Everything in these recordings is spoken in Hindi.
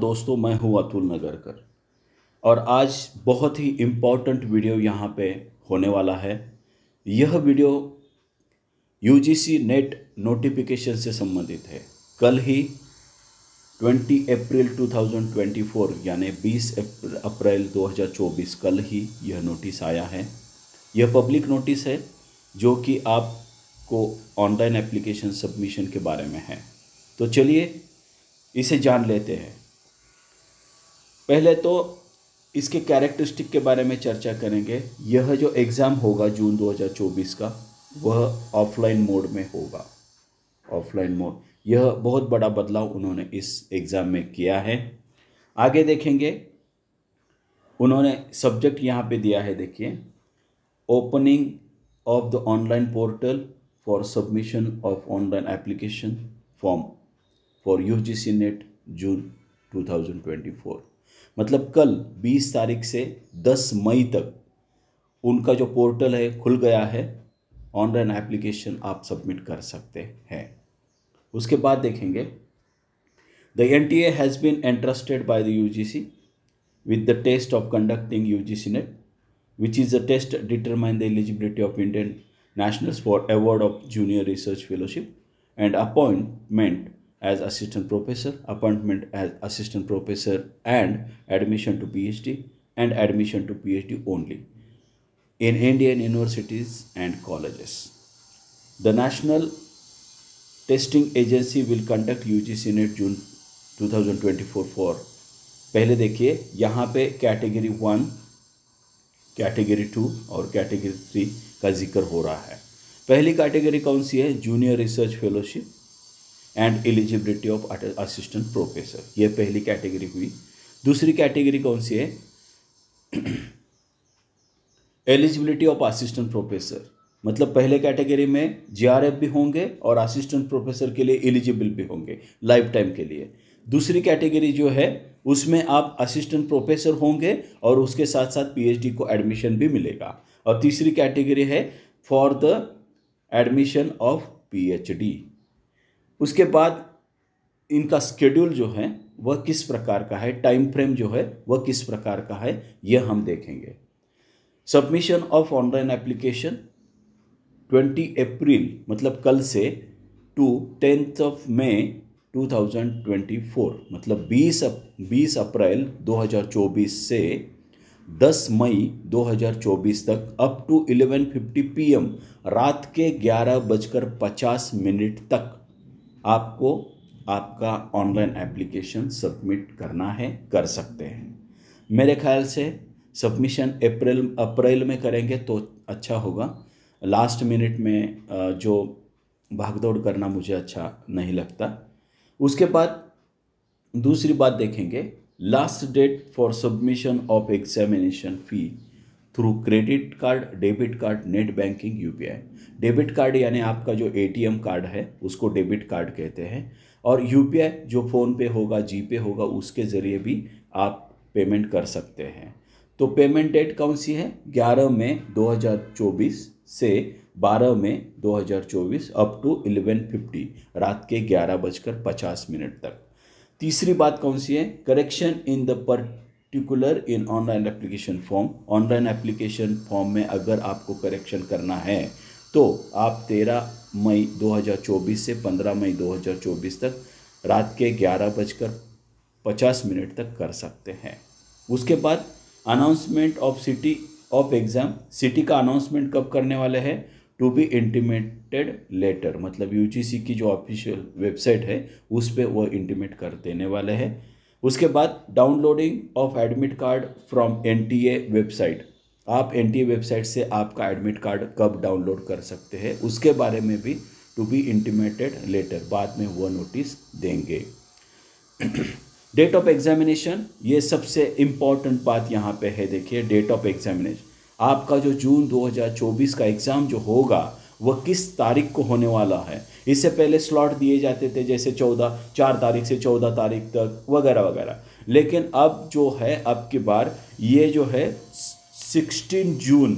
दोस्तों, मैं हूं अतुल नगरकर और आज बहुत ही इम्पोर्टेंट वीडियो यहाँ पे होने वाला है। यह वीडियो यूजीसी नेट नोटिफिकेशन से संबंधित है। कल ही 20 अप्रैल 2024 यानी 20 अप्रैल 2024 कल ही यह नोटिस आया है। यह पब्लिक नोटिस है जो कि आपको ऑनलाइन एप्लीकेशन सबमिशन के बारे में है। तो चलिए इसे जान लेते हैं। पहले तो इसके कैरेक्टरिस्टिक के बारे में चर्चा करेंगे। यह जो एग्ज़ाम होगा जून 2024 का, वह ऑफलाइन मोड में होगा। ऑफलाइन मोड, यह बहुत बड़ा बदलाव उन्होंने इस एग्ज़ाम में किया है। आगे देखेंगे, उन्होंने सब्जेक्ट यहाँ पे दिया है, देखिए, opening of the online portal for submission of online application form for UGC NET June 2024। मतलब कल 20 तारीख से 10 मई तक उनका जो पोर्टल है खुल गया है। ऑनलाइन एप्लीकेशन आप सबमिट कर सकते हैं। उसके बाद देखेंगे, the NTA has been entrusted by the UGC with the test of conducting UGC NET, which is a test determine the eligibility of Indian nationals for award of junior research fellowship and appointment as assistant professor, appointment as assistant professor and admission to PhD and admission to PhD only in Indian universities and colleges. The National Testing Agency will conduct UGC NET June 2024 for, पहले देखिए यहाँ पे कैटेगरी 1, कैटेगरी 2 और कैटेगरी 3 का जिक्र हो रहा है। पहली कैटेगरी कौन सी है? Junior research fellowship and eligibility of assistant professor, ये पहली कैटेगरी हुई। दूसरी कैटेगरी कौन सी है? एलिजिबिलिटी ऑफ असिस्टेंट प्रोफेसर, मतलब पहले कैटेगरी में जीआरएफ भी होंगे और असिस्टेंट प्रोफेसर के लिए एलिजिबल भी होंगे लाइफ टाइम के लिए। दूसरी कैटेगरी जो है उसमें आप असिस्टेंट प्रोफेसर होंगे और उसके साथ साथ पीएचडी को एडमिशन भी मिलेगा। और तीसरी कैटेगरी है for the admission of PhD. उसके बाद इनका शेड्यूल जो है वह किस प्रकार का है, टाइम फ्रेम जो है वह किस प्रकार का है, यह हम देखेंगे। सबमिशन ऑफ ऑनलाइन एप्लीकेशन 20 अप्रैल मतलब कल से टू 10 मई 2024, मतलब 20 अप्रैल 2024 से 10 मई 2024 तक अप टू 11:50 PM रात के 11:50 तक आपको आपका ऑनलाइन एप्लीकेशन सबमिट करना है, कर सकते हैं। मेरे ख्याल से सबमिशन अप्रैल में करेंगे तो अच्छा होगा। लास्ट मिनट में जो भागदौड़ करना मुझे अच्छा नहीं लगता। उसके बाद दूसरी बात देखेंगे, last date for submission of examination fee through credit card, debit card, net banking, UPI. Debit card यानी आपका जो एटीएम कार्ड है उसको डेबिट कार्ड कहते हैं, और यूपीआई जो फ़ोन पे होगा, जीपे होगा, उसके ज़रिए भी आप पेमेंट कर सकते हैं। तो पेमेंट डेट कौन सी है? 11 मई 2024 से 12 मई 2024 अप टू 11:50 रात के 11:50 तक। तीसरी बात कौन सी है? Correction in the particular in online application form. Online application form में अगर आपको करेक्शन करना है तो आप 13 मई 2024 से 15 मई 2024 तक रात के 11:50 तक कर सकते हैं। उसके बाद announcement of city of exam. City का अनाउंसमेंट कब करने वाले हैं? टू बी इंटीमेटेड लेटर, मतलब यूजीसी की जो ऑफिशियल वेबसाइट है उस पर वो इंटीमेट कर देने वाले हैं। उसके बाद downloading of admit card from NTA website. आप एनटीए वेबसाइट से आपका एडमिट कार्ड कब डाउनलोड कर सकते हैं उसके बारे में भी टू बी इंटीमेटेड लेटर, बाद में वो नोटिस देंगे। डेट ऑफ एग्जामिनेशन, ये सबसे इम्पॉर्टेंट बात यहाँ पे है। देखिए, डेट ऑफ एग्जामिनेशन, आपका जो जून 2024 का एग्ज़ाम जो होगा वह किस तारीख को होने वाला है। इससे पहले स्लॉट दिए जाते थे, जैसे 4 तारीख से 14 तारीख तक वगैरह वगैरह, लेकिन अब जो है अब की बार ये जो है 16 जून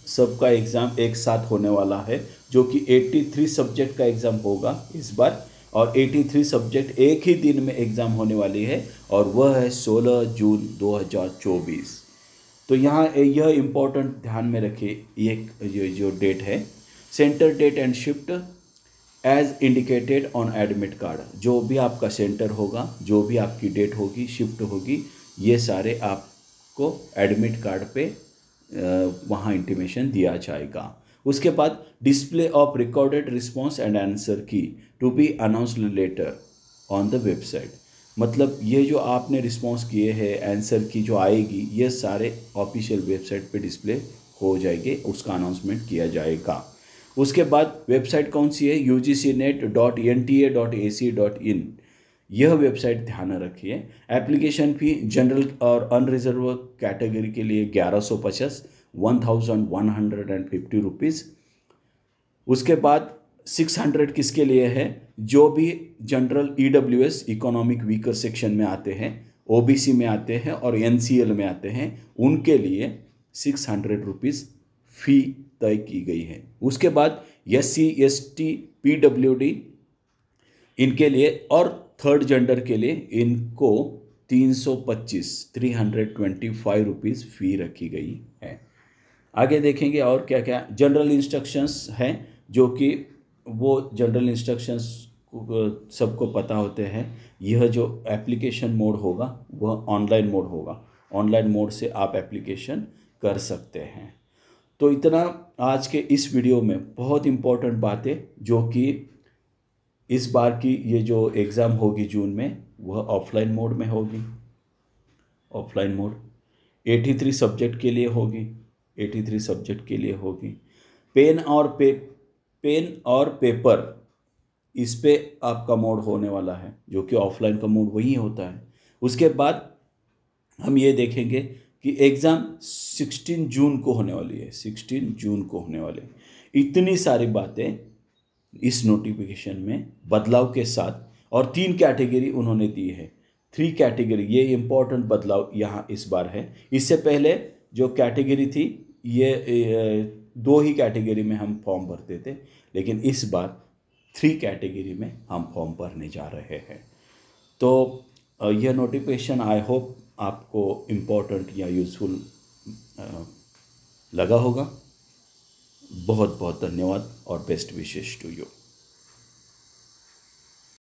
सबका एग्ज़ाम एक साथ होने वाला है, जो कि 83 सब्जेक्ट का एग्ज़ाम होगा इस बार। और 83 सब्जेक्ट एक ही दिन में एग्ज़ाम होने वाली है और वह है 16 जून 2024। तो यहाँ यह इम्पोर्टेंट ध्यान में रखिए, ये जो डेट है, centre date and shift as indicated on admit card. जो भी आपका सेंटर होगा, जो भी आपकी डेट होगी, शिफ्ट होगी, ये सारे आपको एडमिट कार्ड पे वहाँ इंटीमेशन दिया जाएगा। उसके बाद display of recorded response and answer key to be announced later on the website. मतलब ये जो आपने रिस्पॉन्स किए हैं, आंसर की जो आएगी, ये सारे ऑफिशियल वेबसाइट पे डिस्प्ले हो जाएंगे, उसका अनाउंसमेंट किया जाएगा। उसके बाद वेबसाइट कौन सी है? ugcnet.nta.ac.in। यह वेबसाइट ध्यान रखिए। एप्लीकेशन फ़ी जनरल और अनरिजर्व कैटेगरी के लिए 1150 1150 रुपीज़। उसके बाद 600 किसके लिए है? जो भी general EWS economic weaker section में आते हैं, OBC में आते हैं और NCL में आते हैं, उनके लिए 600 रुपीज़ फ़ी तय की गई है। उसके बाद SC ST PWD इनके लिए और थर्ड जेंडर के लिए इनको 325 रुपीज़ फ़ी रखी गई है। आगे देखेंगे और क्या क्या जनरल इंस्ट्रक्शंस हैं, जो कि वो जनरल इंस्ट्रक्शंस सबको पता होते हैं। यह जो एप्लीकेशन मोड होगा वह ऑनलाइन मोड होगा। ऑनलाइन मोड से आप एप्लीकेशन कर सकते हैं। तो इतना आज के इस वीडियो में बहुत इम्पोर्टेंट बातें, जो कि इस बार की ये जो एग्ज़ाम होगी जून में, वह ऑफलाइन मोड में होगी। ऑफलाइन मोड 83 सब्जेक्ट के लिए होगी। 83 सब्जेक्ट के लिए होगी। पेन और पेपर इस पे आपका मोड होने वाला है, जो कि ऑफलाइन का मोड वही होता है। उसके बाद हम ये देखेंगे कि एग्ज़ाम 16 जून को होने वाली है। 16 जून को होने वाले। इतनी सारी बातें इस नोटिफिकेशन में बदलाव के साथ, और 3 कैटेगरी उन्होंने दी है। 3 कैटेगरी, ये इम्पोर्टेंट बदलाव यहाँ इस बार है। इससे पहले जो कैटेगरी थी, ये 2 ही कैटेगरी में हम फॉर्म भरते थे, लेकिन इस बार 3 कैटेगरी में हम फॉर्म भरने जा रहे हैं। तो यह नोटिफिकेशन आई होप आपको इम्पोर्टेंट या यूज़फुल लगा होगा। बहुत बहुत धन्यवाद और बेस्ट विशेस टू यू।